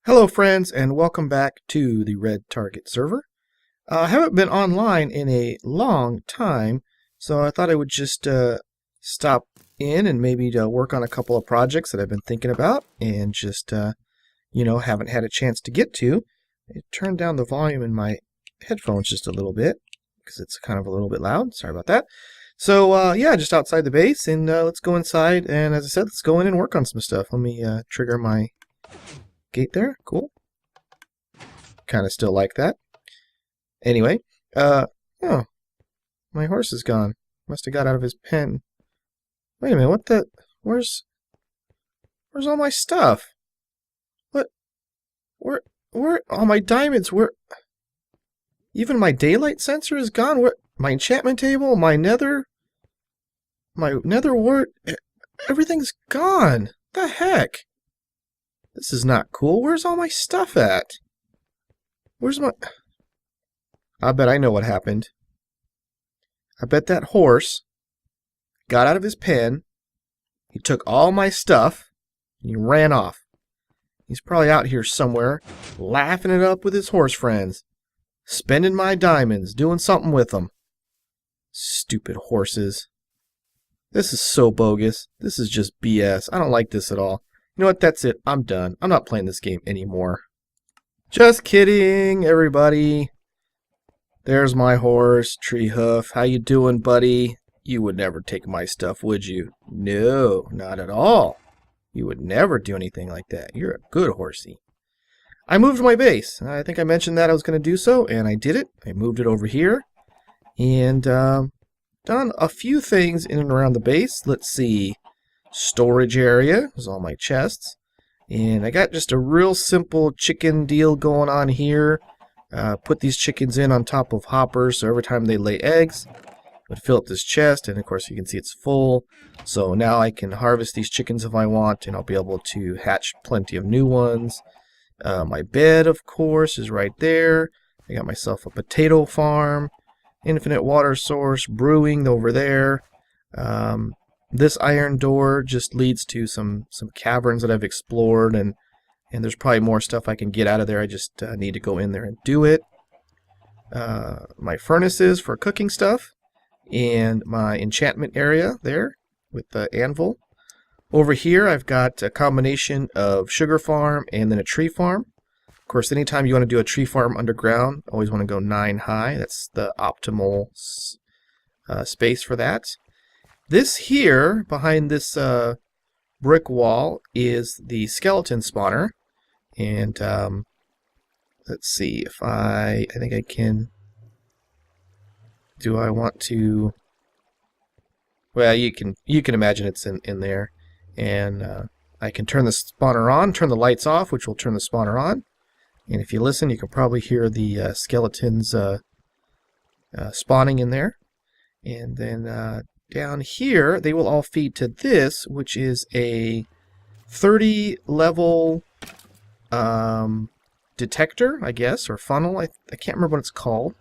Hello friends and welcome back to the Redtarget server. I haven't been online in a long time, so I thought I would just stop in and maybe work on a couple of projects that I've been thinking about and just, haven't had a chance to get to. I turned down the volume in my headphones just a little bit because it's kind of a little bit loud. Sorry about that. So, yeah, just outside the base, and let's go inside, and as I said, let's go in and work on some stuff. Let me trigger my gate there. Cool. Kind of still like that. Anyway, oh, my horse is gone. Must have got out of his pen. Wait a minute, what the? Where's all my stuff? What? Where? All my diamonds? Where? Even my daylight sensor is gone. What? My enchantment table, my nether wart, everything's gone. The heck? This is not cool. Where's all my stuff at? Where's my... I bet I know what happened. I bet that horse got out of his pen, he took all my stuff, and he ran off. He's probably out here somewhere, laughing it up with his horse friends, spending my diamonds, doing something with them. Stupid horses. This is so bogus. This is just BS. I don't like this at all. You know what? That's it. I'm done. I'm not playing this game anymore. Just kidding, everybody. There's my horse, Tree Hoof. How you doing, buddy? You would never take my stuff, would you? No, not at all. You would never do anything like that. You're a good horsey. I moved my base. I think I mentioned that I was going to do so, and I did it. I moved it over here. And done a few things in and around the base. Let's see. Storage area is all my chests. And I got just a real simple chicken deal going on here. Put these chickens in on top of hoppers, so every time they lay eggs, it would fill up this chest, and of course you can see it's full. So now I can harvest these chickens if I want, and I'll be able to hatch plenty of new ones. My bed, of course, is right there. I got myself a potato farm, infinite water source, brewing over there. This iron door just leads to some caverns that I've explored, and there's probably more stuff I can get out of there. I just need to go in there and do it. My furnaces for cooking stuff, and my enchantment area there with the anvil. Over here I've got a combination of sugar farm and then a tree farm. Of course, anytime you want to do a tree farm underground, always want to go 9 high. That's the optimal space for that. This here, behind this brick wall, is the skeleton spawner. And let's see if I think I can... Do I want to... Well, you can imagine it's in there. And I can turn the spawner on, turn the lights off, which will turn the spawner on. And if you listen, you can probably hear the skeletons spawning in there. And then down here, they will all feed to this, which is a 30 level detector, I guess, or funnel. I can't remember what it's called.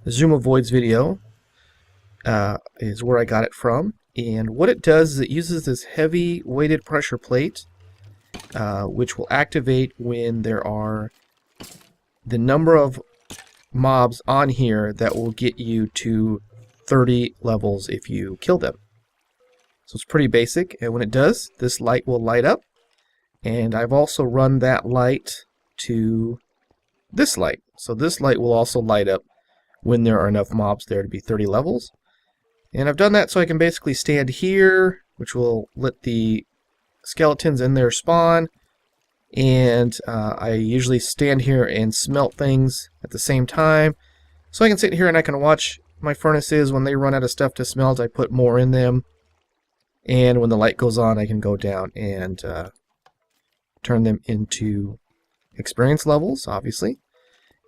The Zoom Avoids video is where I got it from. And what it does is it uses this heavy weighted pressure plate, which will activate when there are the number of mobs on here that will get you to 30 levels if you kill them. So it's pretty basic, and when it does, this light will light up. And I've also run that light to this light. So this light will also light up when there are enough mobs there to be 30 levels. And I've done that so I can basically stand here, which will let the skeletons in there spawn. And I usually stand here and smelt things at the same time. So I can sit here and I can watch my furnaces. When they run out of stuff to smelt, I put more in them. And when the light goes on, I can go down and turn them into experience levels, obviously.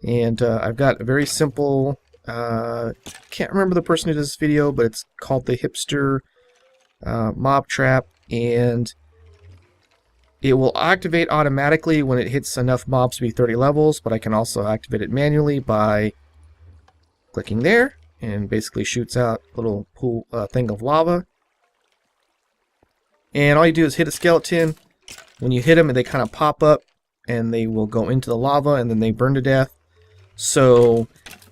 And I've got a very simple... can't remember the person who does this video, but it's called the Hipster Mob Trap, and it will activate automatically when it hits enough mobs to be 30 levels, but I can also activate it manually by clicking there, and basically shoots out a little pool thing of lava. And all you do is hit a skeleton. When you hit them, they kind of pop up, and they will go into the lava and then they burn to death. So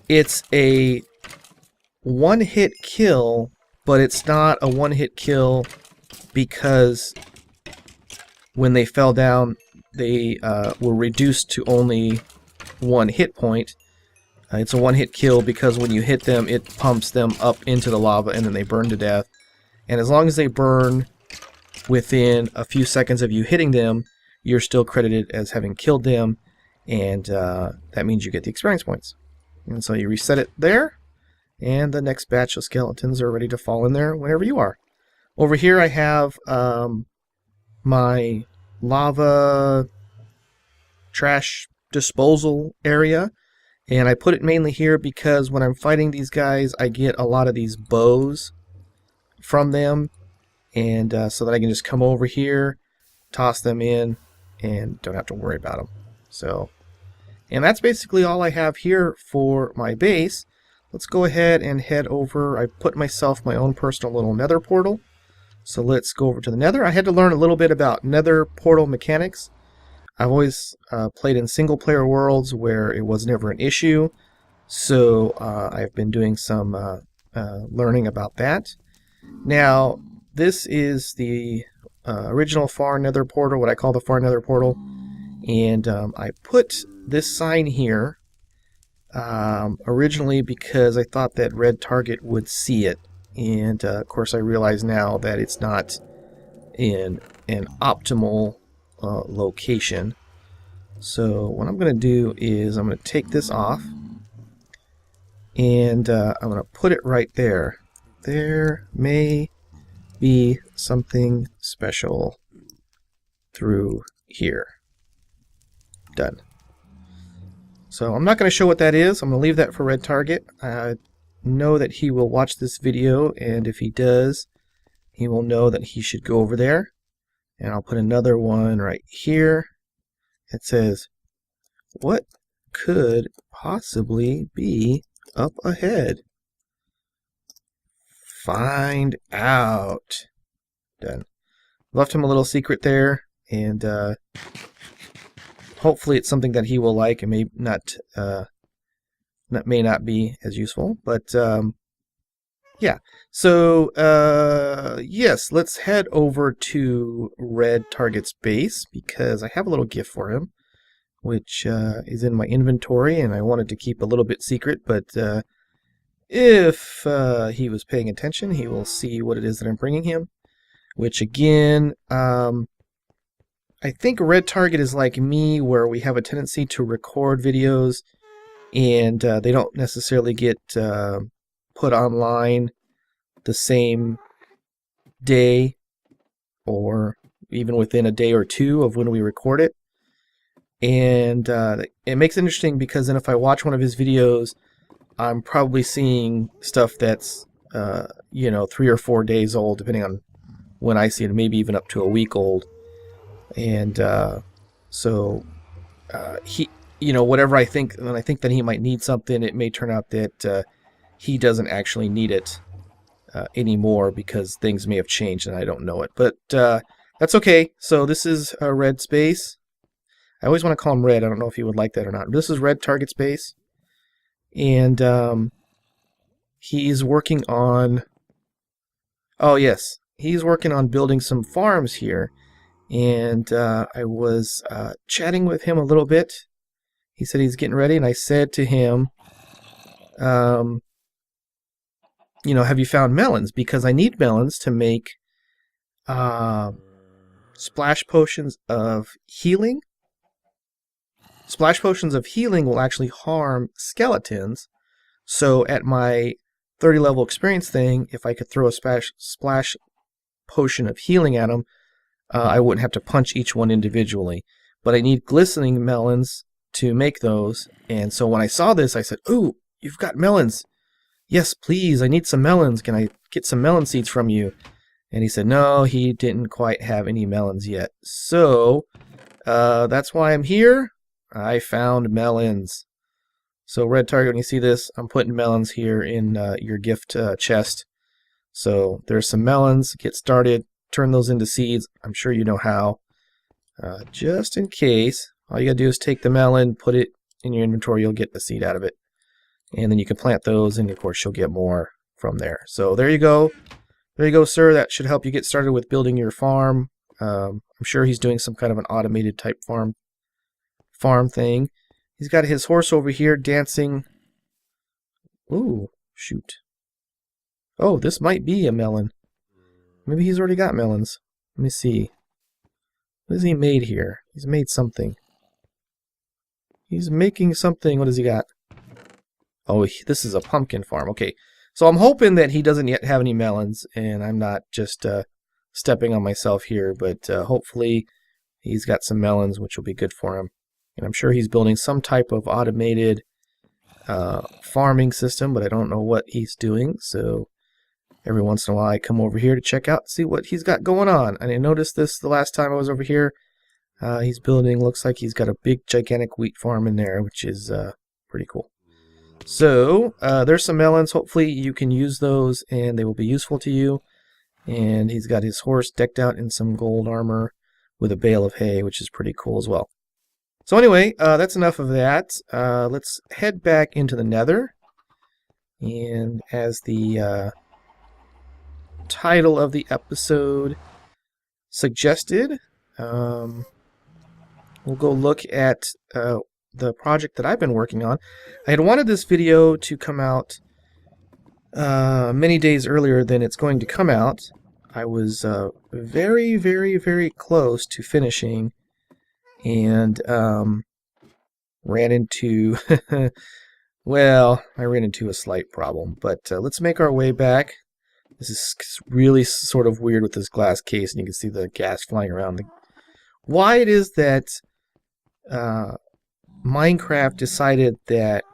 it's a one-hit kill, but it's not a one-hit kill because when they fell down, they were reduced to only 1 hit point. It's a one-hit kill because when you hit them, it pumps them up into the lava and then they burn to death. And as long as they burn within a few seconds of you hitting them, you're still credited as having killed them, and that means you get the experience points. And so you reset it there, and the next batch of skeletons are ready to fall in there whenever you are. Over here I have my lava trash disposal area, and I put it mainly here because when I'm fighting these guys, I get a lot of these bows from them, and so that I can just come over here, toss them in, and don't have to worry about them. So, and that's basically all I have here for my base. Let's go ahead and head over. I put myself my own personal little nether portal. So let's go over to the nether. I had to learn a little bit about nether portal mechanics. I've always played in single player worlds where it was never an issue. So I've been doing some learning about that. Now, this is the original far nether portal, what I call the far nether portal. And I put this sign here originally because I thought that Redtarget would see it. And of course I realize now that it's not in an optimal location. So what I'm going to do is I'm going to take this off, and I'm going to put it right there. There may be something special through here. Done. So I'm not going to show what that is. I'm going to leave that for Redtarget. I know that he will watch this video, and if he does, he will know that he should go over there. And I'll put another one right here. It says, what could possibly be up ahead? Find out. Done. Left him a little secret there, and hopefully it's something that he will like. It may not, may not be as useful, but yeah. So yes, let's head over to Redtarget's base because I have a little gift for him, which is in my inventory, and I wanted to keep a little bit secret. But if he was paying attention, he will see what it is that I'm bringing him. Which again, I think Redtarget is like me, where we have a tendency to record videos, and they don't necessarily get put online the same day or even within a day or two of when we record it. And it makes it interesting because then if I watch one of his videos, I'm probably seeing stuff that's 3 or 4 days old, depending on when I see it, maybe even up to a week old. And so he, whatever I think, when I think that he might need something, it may turn out that he doesn't actually need it anymore because things may have changed and I don't know it. But that's okay. So this is Red Space. I always want to call him Red. I don't know if he would like that or not. This is Redtarget's base. And he's working on... Oh, yes. He's working on building some farms here. And I was chatting with him a little bit. He said he's getting ready, and I said to him, have you found melons? Because I need melons to make splash potions of healing. Splash potions of healing will actually harm skeletons. So at my 30 level experience thing, if I could throw a splash potion of healing at them, I wouldn't have to punch each one individually. But I need glistening melons to make those. And so when I saw this, I said, "Ooh, you've got melons. Yes, please, I need some melons. Can I get some melon seeds from you?" And he said, no, he didn't quite have any melons yet. So that's why I'm here. I found melons. So Redtarget, when you see this, I'm putting melons here in your gift chest. So there's some melons. Get started. Turn those into seeds. I'm sure you know how. Just in case. All you gotta do is take the melon, put it in your inventory, you'll get the seed out of it. And then you can plant those, and of course you'll get more from there. So there you go. There you go, sir. That should help you get started with building your farm. I'm sure he's doing some kind of an automated type farm thing. He's got his horse over here dancing. Ooh, shoot. Oh, this might be a melon. Maybe he's already got melons. Let me see. What has he made here? He's made something. He's making something. What has he got? Oh, this is a pumpkin farm. Okay, so I'm hoping that he doesn't yet have any melons, and I'm not just stepping on myself here, but hopefully he's got some melons, which will be good for him. And I'm sure he's building some type of automated farming system, but I don't know what he's doing, so every once in a while I come over here to check out, see what he's got going on. And I noticed this the last time I was over here. He's building, looks like he's got a big gigantic wheat farm in there, which is pretty cool. So there's some melons. Hopefully you can use those and they will be useful to you. And he's got his horse decked out in some gold armor with a bale of hay, which is pretty cool as well. So anyway, that's enough of that. Let's head back into the Nether. And as the title of the episode suggested, we'll go look at the project that I've been working on. I had wanted this video to come out many days earlier than it's going to come out. I was very, very, very close to finishing, and ran into well, I ran into a slight problem, but let's make our way back. This is really sort of weird with this glass case, and you can see the gas flying around. Why it is that Minecraft decided that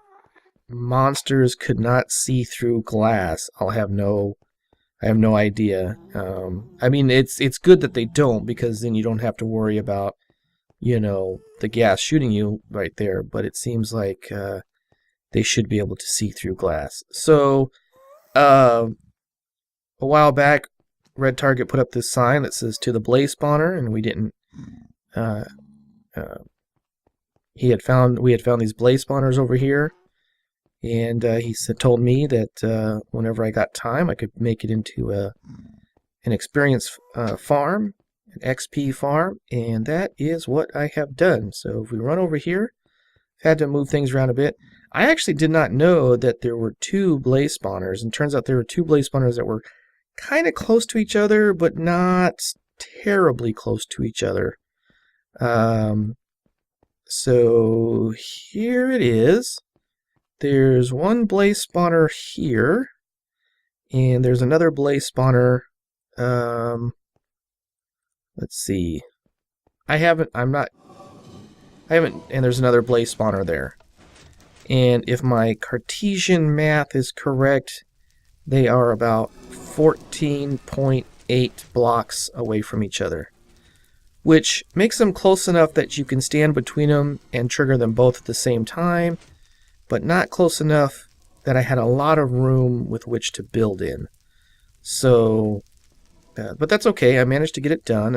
monsters could not see through glass, I have no idea. I mean, it's good that they don't, because then you don't have to worry about, you know, the gas shooting you right there. But it seems like they should be able to see through glass. So a while back, Redtarget put up this sign that says "To the Blaze Spawner," and we didn't. We had found these blaze spawners over here, and he told me that whenever I got time, I could make it into an experience farm, an XP farm, and that is what I have done. So if we run over here, I've had to move things around a bit. I actually did not know that there were two blaze spawners, and turns out there were two blaze spawners that were kind of close to each other, but not terribly close to each other. So here it is. There's one blaze spawner here, and there's another blaze spawner. Let's see. And there's another blaze spawner there. And if my Cartesian math is correct, they are about 14.8 blocks away from each other, which makes them close enough that you can stand between them and trigger them both at the same time, but not close enough that I had a lot of room with which to build in. So, but that's okay. I managed to get it done.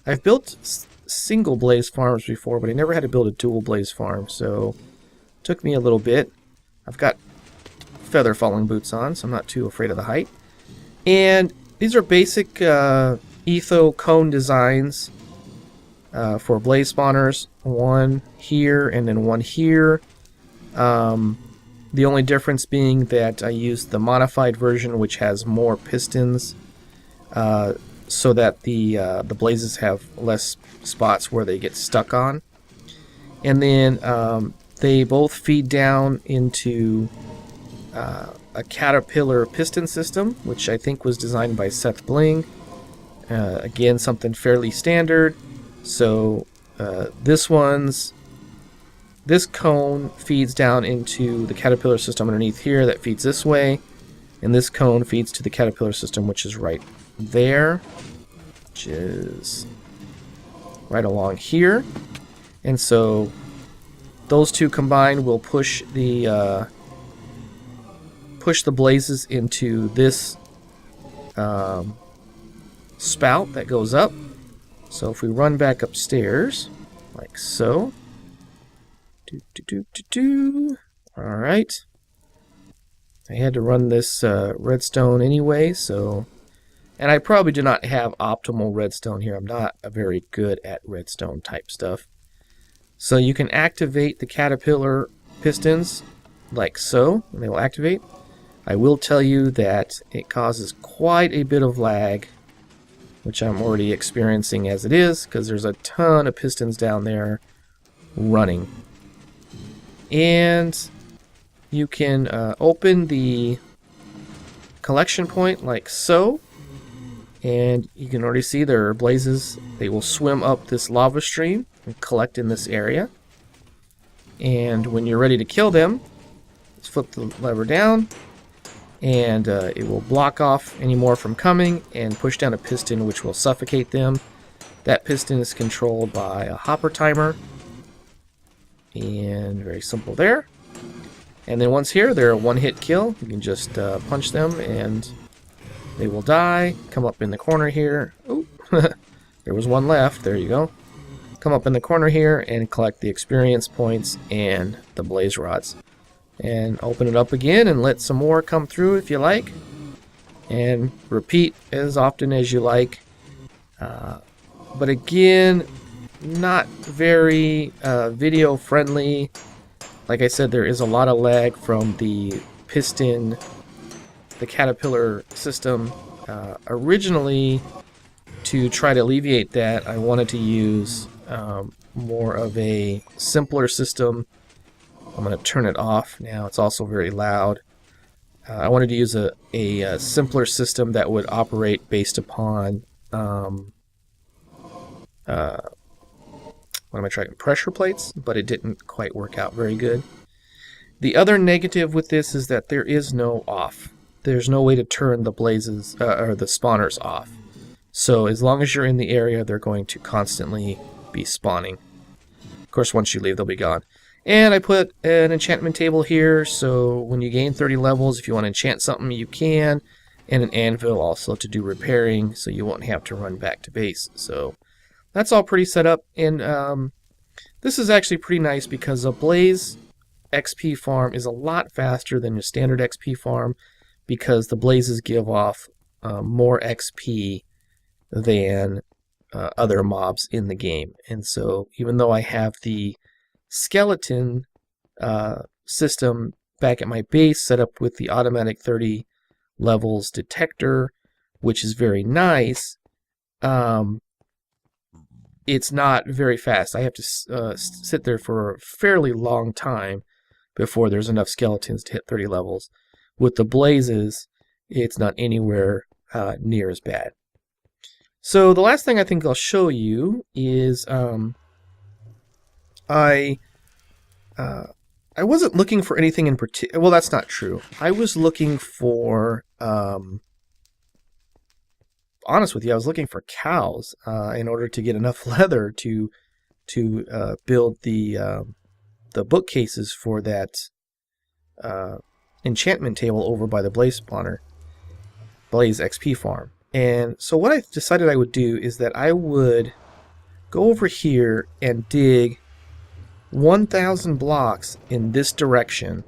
I've built single blaze farms before, but I never had to build a dual blaze farm, so it took me a little bit. I've got feather falling boots on, so I'm not too afraid of the height. And these are basic etho cone designs for blaze spawners. One here and then one here. The only difference being that I used the modified version, which has more pistons, so that the blazes have less spots where they get stuck on. And then they both feed down into a caterpillar piston system, which I think was designed by Seth Bling. Again, something fairly standard. So this cone feeds down into the caterpillar system underneath here that feeds this way, and this cone feeds to the caterpillar system, which is right there, which is right along here. And so those two combined will push the blazes into this spout that goes up. So if we run back upstairs, like so. Alright. I had to run this redstone anyway, so... And I probably do not have optimal redstone here. I'm not very good at redstone type stuff. So you can activate the caterpillar pistons like so, and they will activate. I will tell you that it causes quite a bit of lag, which I'm already experiencing as it is, because there's a ton of pistons down there running. And you can open the collection point like so, and you can already see there are blazes. They will swim up this lava stream and collect in this area. And when you're ready to kill them, just flip the lever down, and it will block off any more from coming and push down a piston which will suffocate them. That piston is controlled by a hopper timer, and very simple there. And then once here, they're a one-hit kill. You can just punch them and they will die. Come up in the corner here. Oh, there was one left. There you go. Come up in the corner here and collect the experience points and the blaze rods. And open it up again and let some more come through if you like. And repeat as often as you like. But again, not very video friendly. Like I said, there is a lot of lag from the piston, the caterpillar system. Originally, to try to alleviate that, I wanted to use more of a simpler system. I'm going to turn it off now. It's also very loud. I wanted to use a simpler system that would operate based upon what am I trying? Pressure plates, but it didn't quite work out very good. The other negative with this is that there is no off. There's no way to turn the blazes or the spawners off. So as long as you're in the area, they're going to constantly be spawning. Of course, once you leave, they'll be gone. And I put an enchantment table here, so when you gain 30 levels, if you want to enchant something, you can. And an anvil also to do repairing, so you won't have to run back to base. So that's all pretty set up. And this is actually pretty nice because a blaze XP farm is a lot faster than your standard XP farm because the blazes give off more XP than other mobs in the game. And so even though I have the skeleton system back at my base set up with the automatic 30 levels detector, which is very nice, it's not very fast. I have to sit there for a fairly long time before there's enough skeletons to hit 30 levels. With the blazes, it's not anywhere near as bad. So the last thing I think I'll show you is I wasn't looking for anything in particular. Well, that's not true. I was looking for, honest with you, I was looking for cows in order to get enough leather to build the bookcases for that enchantment table over by the Blaze spawner, Blaze XP farm. And so what I decided I would do is that I would go over here and dig 1,000 blocks in this direction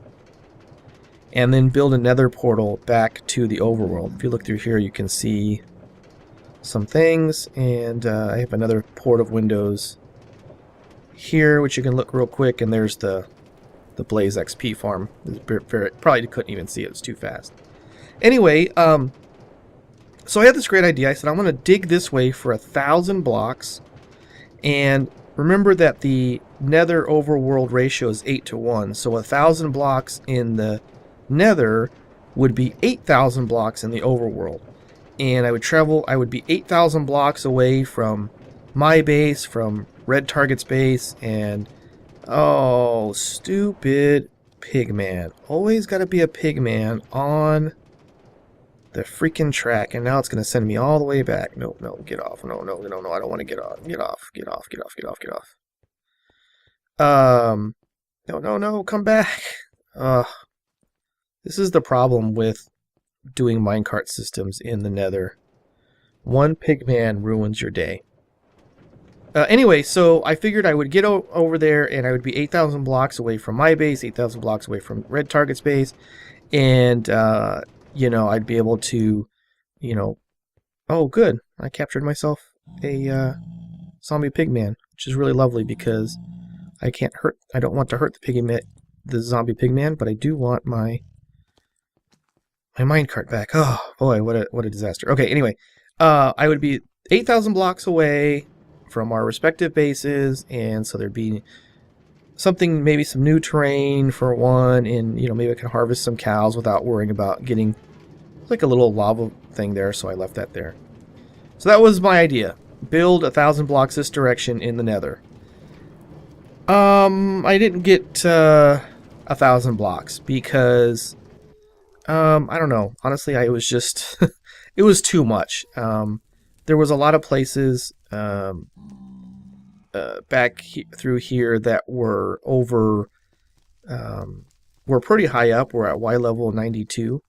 and then build a nether portal back to the overworld. If you look through here, you can see some things, and I have another port of windows here, which you can look real quick, and there's the Blaze XP farm. Probably couldn't even see it, it's too fast. Anyway, so I had this great idea. I said I'm going to dig this way for 1,000 blocks, and remember that the nether overworld ratio is 8:1, so 1,000 blocks in the nether would be 8,000 blocks in the overworld. And I would be 8,000 blocks away from my base, from Redtarget's base, and oh, stupid pigman. Always got to be a pigman on the freaking track, and now it's going to send me all the way back. No, get off. No, I don't want to get off. Get off. No, come back. This is the problem with doing minecart systems in the nether. One pigman ruins your day. Anyway, so I figured I would get over there and I would be 8,000 blocks away from my base, 8,000 blocks away from Redtarget's base, and I'd be able to, you know, oh, good, I captured myself a zombie pigman, which is really lovely because I don't want to hurt the zombie pigman, but I do want my minecart back. Oh boy, what a disaster. Okay, anyway, I would be 8,000 blocks away from our respective bases, and so there'd be something, maybe some new terrain for one, and maybe I can harvest some cows without worrying about getting like a little lava thing there, so I left that there. So that was my idea. Build 1,000 blocks this direction in the Nether. I didn't get 1,000 blocks because I don't know. Honestly, I was just it was too much. There was a lot of places through here that were over were pretty high up. We're at Y level 92,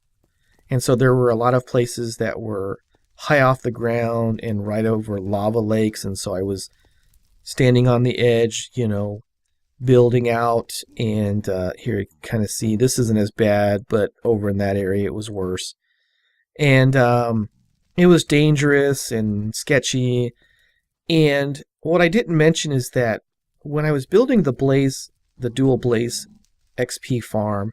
and so there were a lot of places that were high off the ground and right over lava lakes, and so I was standing on the edge, building out, and here you kind of see this isn't as bad, but over in that area it was worse. And it was dangerous and sketchy. And what I didn't mention is that when I was building the dual blaze XP farm,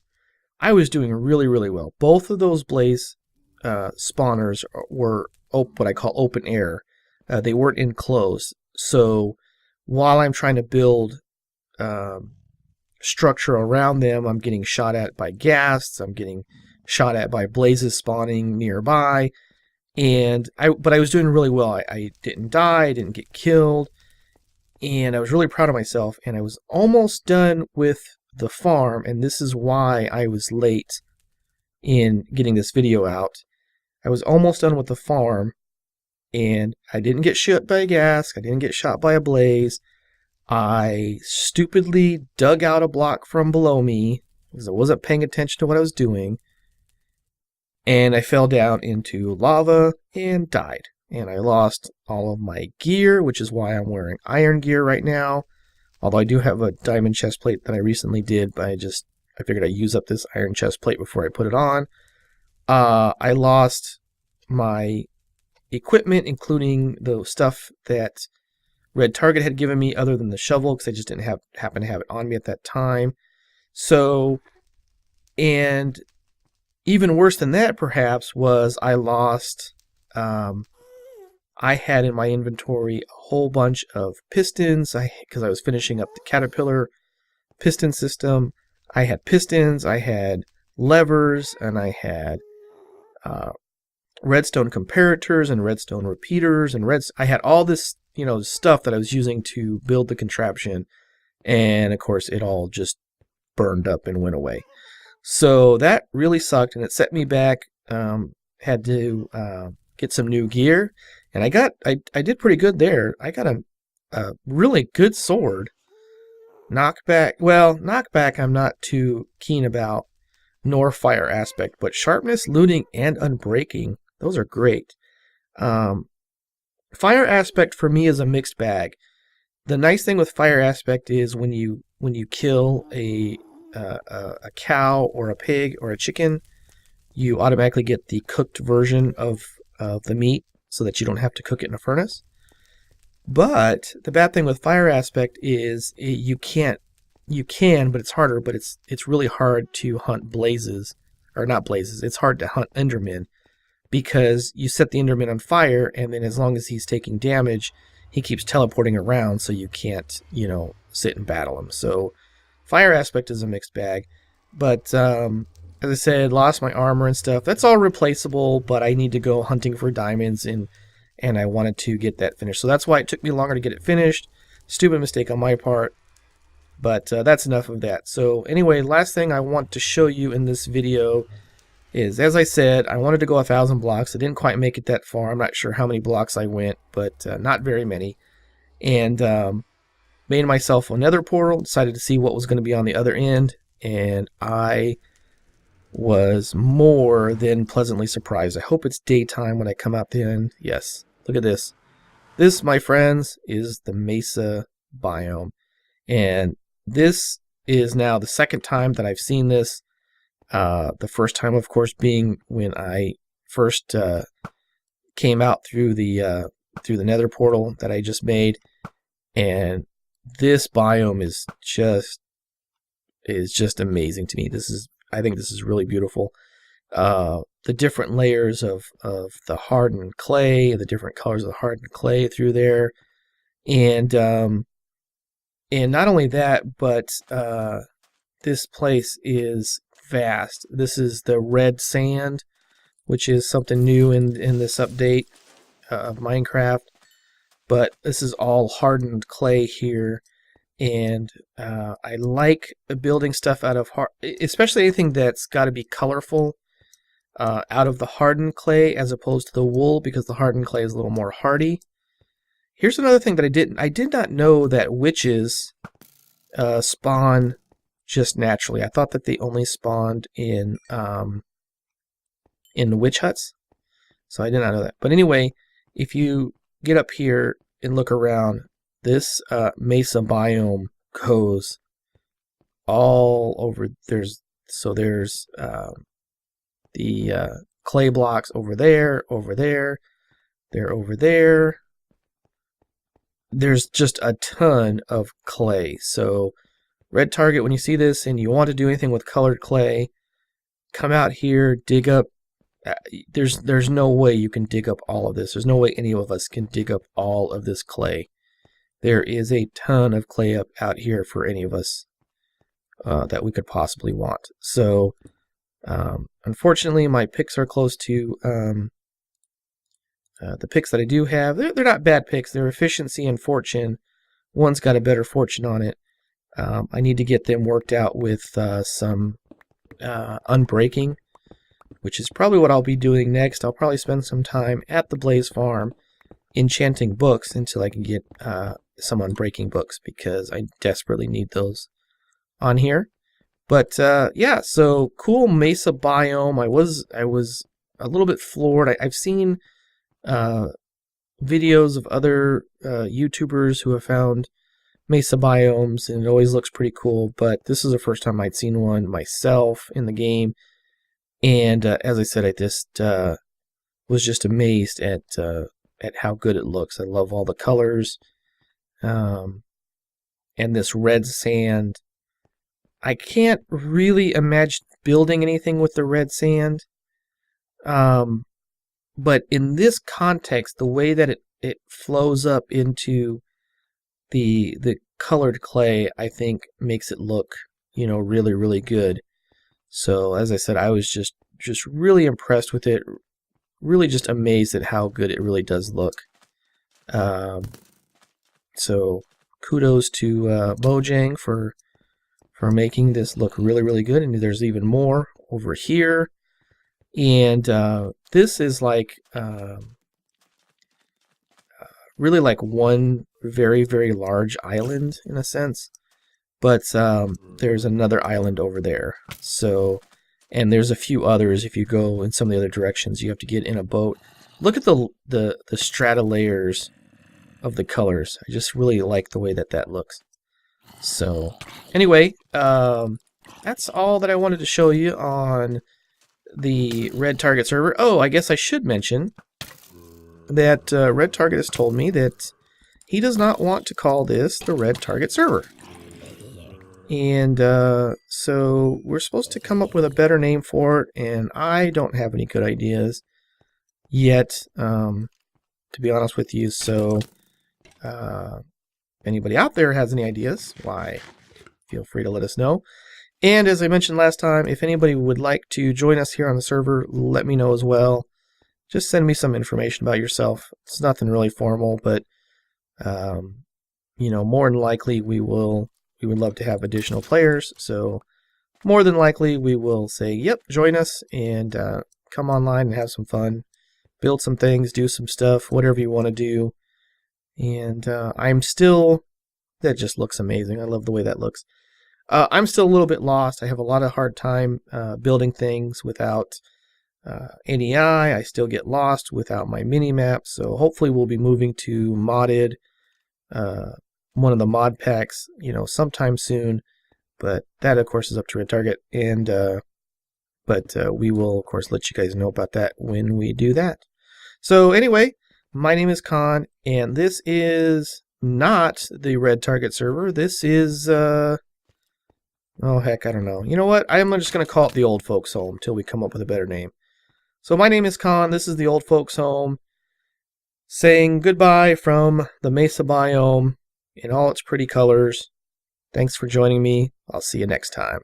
I was doing really, really well. Both of those blaze spawners were what I call open air. They weren't enclosed. So while I'm trying to build structure around them, I'm getting shot at by ghasts. I'm getting shot at by blazes spawning nearby. But I was doing really well. I didn't die. I didn't get killed. And I was really proud of myself. And I was almost done with the farm. And this is why I was late in getting this video out. I was almost done with the farm. And I didn't get shot by a ghast. I didn't get shot by a blaze. I stupidly dug out a block from below me because I wasn't paying attention to what I was doing. And I fell down into lava and died. And I lost all of my gear, which is why I'm wearing iron gear right now. Although I do have a diamond chest plate that I recently did, but I figured I'd use up this iron chest plate before I put it on. I lost my equipment, including the stuff that Redtarget had given me other than the shovel, because I just didn't happen to have it on me at that time. So, and even worse than that, perhaps, was I lost, I had in my inventory a whole bunch of pistons, because I was finishing up the Caterpillar piston system. I had pistons, I had levers, and I had redstone comparators and redstone repeaters, and I had all this, stuff that I was using to build the contraption, and of course it all just burned up and went away. So that really sucked, and it set me back. Had to get some new gear, and I did pretty good there. I got a really good sword. Knockback I'm not too keen about, nor fire aspect, but sharpness, looting, and unbreaking, those are great. Fire aspect for me is a mixed bag. The nice thing with fire aspect is when you kill a cow or a pig or a chicken, you automatically get the cooked version of the meat so that you don't have to cook it in a furnace. But the bad thing with fire aspect is you can, but it's harder, but it's really hard to hunt blazes, or not blazes, it's hard to hunt endermen, because you set the enderman on fire, and then as long as he's taking damage, he keeps teleporting around, so you can't, sit and battle him. So fire aspect is a mixed bag. But as I said, lost my armor and stuff. That's all replaceable, but I need to go hunting for diamonds, and I wanted to get that finished. So that's why it took me longer to get it finished. Stupid mistake on my part. But that's enough of that. So anyway, last thing I want to show you in this video is, as I said, I wanted to go 1,000 blocks. I didn't quite make it that far. I'm not sure how many blocks I went, but not very many. And made myself a nether portal, decided to see what was going to be on the other end, and I was more than pleasantly surprised. I hope it's daytime when I come out the end. Yes, look at this. This, my friends, is the Mesa biome. And this is now the second time that I've seen this. The first time, of course, being when I first came out through the Nether portal that I just made, and this biome is just amazing to me. I think this is really beautiful. The different layers of the hardened clay, the different colors of the hardened clay through there, and not only that, but this place is vast. This is the red sand, which is something new in this update of Minecraft. But this is all hardened clay here, and I like building stuff out of especially anything that's got to be colorful, out of the hardened clay as opposed to the wool, because the hardened clay is a little more hardy. Here's another thing that I did not know that witches spawn just naturally. I thought that they only spawned in the witch huts, so I did not know that. But anyway, if you get up here and look around, this Mesa biome goes all over. There's the clay blocks over there, over there, they're over there. There's just a ton of clay. So Redtarget, when you see this and you want to do anything with colored clay, come out here, dig up. There's no way you can dig up all of this. There's no way any of us can dig up all of this clay. There is a ton of clay out here for any of us that we could possibly want. So unfortunately, my picks are close to the picks that I do have. They're not bad picks. They're efficiency and fortune. One's got a better fortune on it. I need to get them worked out with some unbreaking, which is probably what I'll be doing next. I'll probably spend some time at the Blaze Farm enchanting books until I can get some unbreaking books, because I desperately need those on here. But yeah, so cool Mesa biome. I was a little bit floored. I've seen videos of other YouTubers who have found Mesa biomes, and it always looks pretty cool, but this is the first time I'd seen one myself in the game. And as I said, I just was just amazed at how good it looks. I love all the colors, and this red sand. I can't really imagine building anything with the red sand, but in this context, the way that it flows up into the colored clay, I think makes it look, really, really good. So as I said, I was just really impressed with it. Really just amazed at how good it really does look. So kudos to Mojang for making this look really, really good. And there's even more over here. And this is like really like one very, very large island in a sense. But there's another island over there. So, and there's a few others. If you go in some of the other directions, you have to get in a boat. Look at the strata layers of the colors. I just really like the way that looks. So, anyway, that's all that I wanted to show you on the Redtarget server. Oh, I guess I should mention that Redtarget has told me that he does not want to call this the Redtarget server. And so we're supposed to come up with a better name for it, and I don't have any good ideas yet, to be honest with you. So if anybody out there has any ideas, why, feel free to let us know. And as I mentioned last time, if anybody would like to join us here on the server, let me know as well. Just send me some information about yourself. It's nothing really formal, but more than likely we would love to have additional players. So more than likely we will say, yep, join us and come online and have some fun, build some things, do some stuff, whatever you want to do. And that just looks amazing. I love the way that looks. I'm still a little bit lost. I have a lot of hard time building things without NEI. I still get lost without my mini map, so hopefully we'll be moving to modded, one of the mod packs, sometime soon. But that, of course, is up to Redtarget, and but we will, of course, let you guys know about that when we do that. So anyway, my name is Khan, and this is not the Redtarget server. This is, oh heck, I don't know. You know what? I'm just going to call it the Old Folks Home until we come up with a better name. So my name is Khan. This is the Old Folks Home, saying goodbye from the Mesa biome in all its pretty colors. Thanks for joining me. I'll see you next time.